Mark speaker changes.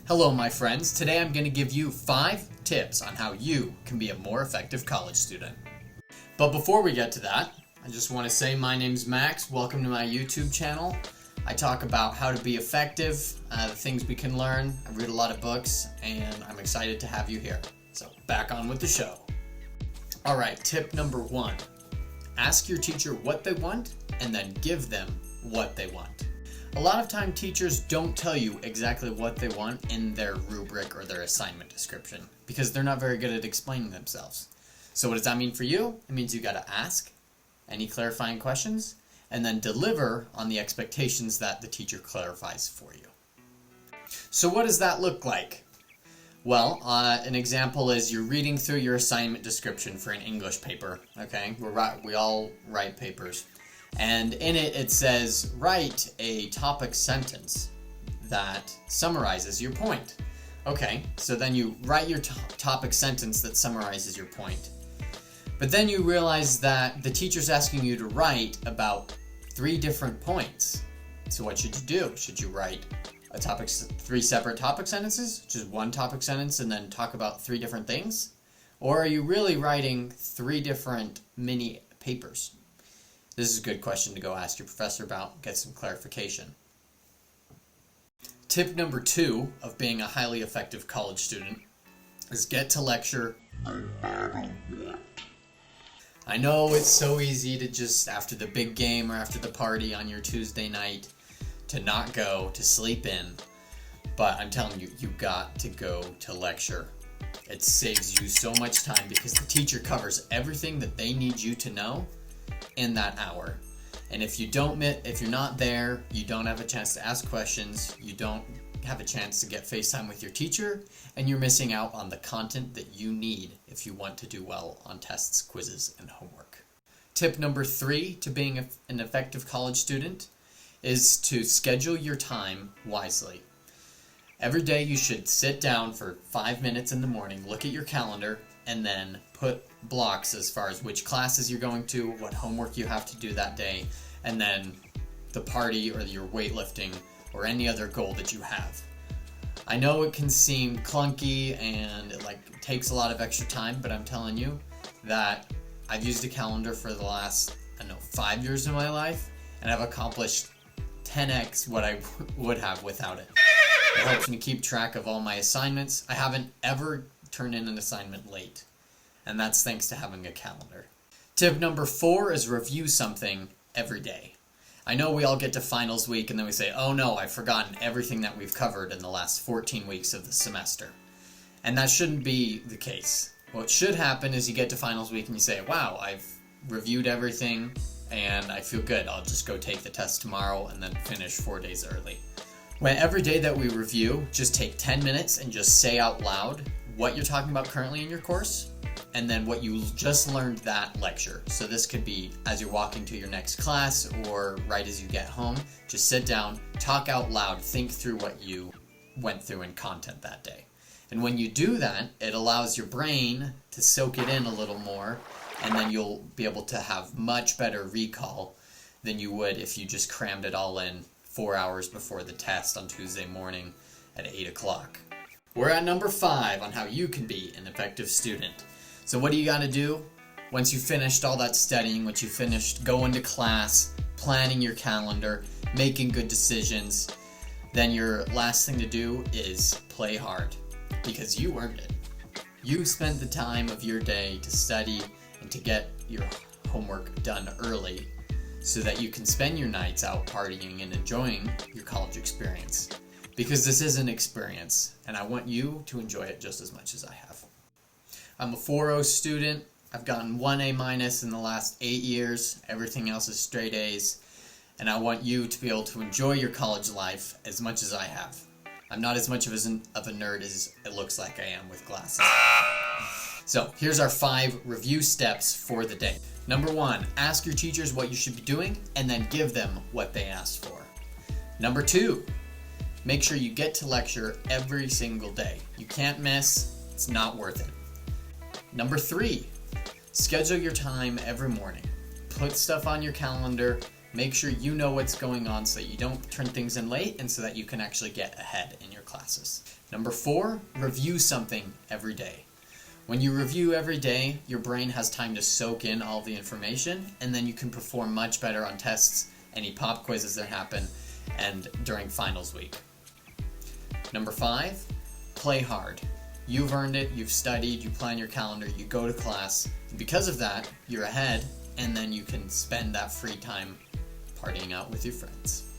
Speaker 1: Hello, my friends. Today I'm going to give you 5 tips on how you can be a more effective college student. But before we get to that, I just want to say my name's Max. Welcome to my YouTube channel. I talk about how to be effective, the things we can learn. I read a lot of books, and I'm excited to have you here. So back on with the show. All right, tip number 1. Ask your teacher what they want, and then give them what they want. A lot of time teachers don't tell you exactly what they want in their rubric or their assignment description because they're not very good at explaining themselves. So what does that mean for you? It means you got to ask any clarifying questions and then deliver on the expectations that the teacher clarifies for you. So what does that look like? Well, an example is you're reading through your assignment description for an English paper. Okay, we all write papers. And in it says, write a topic sentence that summarizes your point. Okay, so then you write your topic sentence that summarizes your point. But then you realize that the teacher's asking you to write about 3 different points. So what should you do? Should you write 3 separate topic sentences, just one topic sentence, and then talk about 3 different things? Or are you really writing 3 different mini papers? This is a good question to go ask your professor about, get some clarification. Tip number 2 of being a highly effective college student is get to lecture no matter what. I know it's so easy to just, after the big game or after the party on your Tuesday night, to not go, to sleep in. But I'm telling you, you got to go to lecture. It saves you so much time because the teacher covers everything that they need you to know in that hour. And if you're not there, you don't have a chance to ask questions, you don't have a chance to get FaceTime with your teacher, and you're missing out on the content that you need if you want to do well on tests, quizzes, and homework. Tip number 3 to being an effective college student is to schedule your time wisely. Every day you should sit down for 5 minutes in the morning, look at your calendar, and then put blocks as far as which classes you're going to, what homework you have to do that day, and then the party or your weightlifting or any other goal that you have. I know it can seem clunky and it takes a lot of extra time, but I'm telling you that I've used a calendar for the last, 5 years of my life, and I've accomplished 10x what I would have without it. It helps me keep track of all my assignments. I haven't ever turned in an assignment late, and that's thanks to having a calendar. Tip number 4 is review something every day. I know we all get to finals week and then we say, oh no, I've forgotten everything that we've covered in the last 14 weeks of the semester. And that shouldn't be the case. What should happen is you get to finals week and you say, wow, I've reviewed everything and I feel good. I'll just go take the test tomorrow and then finish 4 days early. When every day that we review, just take 10 minutes and just say out loud what you're talking about currently in your course, and then what you just learned that lecture. So this could be as you're walking to your next class or right as you get home. Just sit down, talk out loud, think through what you went through in content that day. And when you do that, it allows your brain to soak it in a little more, and then you'll be able to have much better recall than you would if you just crammed it all in 4 hours before the test on Tuesday morning at 8 o'clock. We're at number 5 on how you can be an effective student. So what do you got to do? Once you've finished all that studying, once you've finished going to class, planning your calendar, making good decisions, then your last thing to do is play hard, because you earned it. You spent the time of your day to study and to get your homework done early so that you can spend your nights out partying and enjoying your college experience. Because this is an experience, and I want you to enjoy it just as much as I have. I'm a 4.0 student. I've gotten 1 A- in the last 8 years. Everything else is straight A's. And I want you to be able to enjoy your college life as much as I have. I'm not as much of a nerd as it looks like I am with glasses. So here's our 5 review steps for the day. Number 1, ask your teachers what you should be doing and then give them what they asked for. Number 2, make sure you get to lecture every single day. You can't miss. It's not worth it. Number 3, schedule your time every morning. Put stuff on your calendar. Make sure you know what's going on so that you don't turn things in late and so that you can actually get ahead in your classes. Number 4, review something every day. When you review every day, your brain has time to soak in all the information, and then you can perform much better on tests, any pop quizzes that happen, and during finals week. Number 5, play hard. You've earned it, you've studied, you plan your calendar, you go to class. Because of that, you're ahead, and then you can spend that free time partying out with your friends.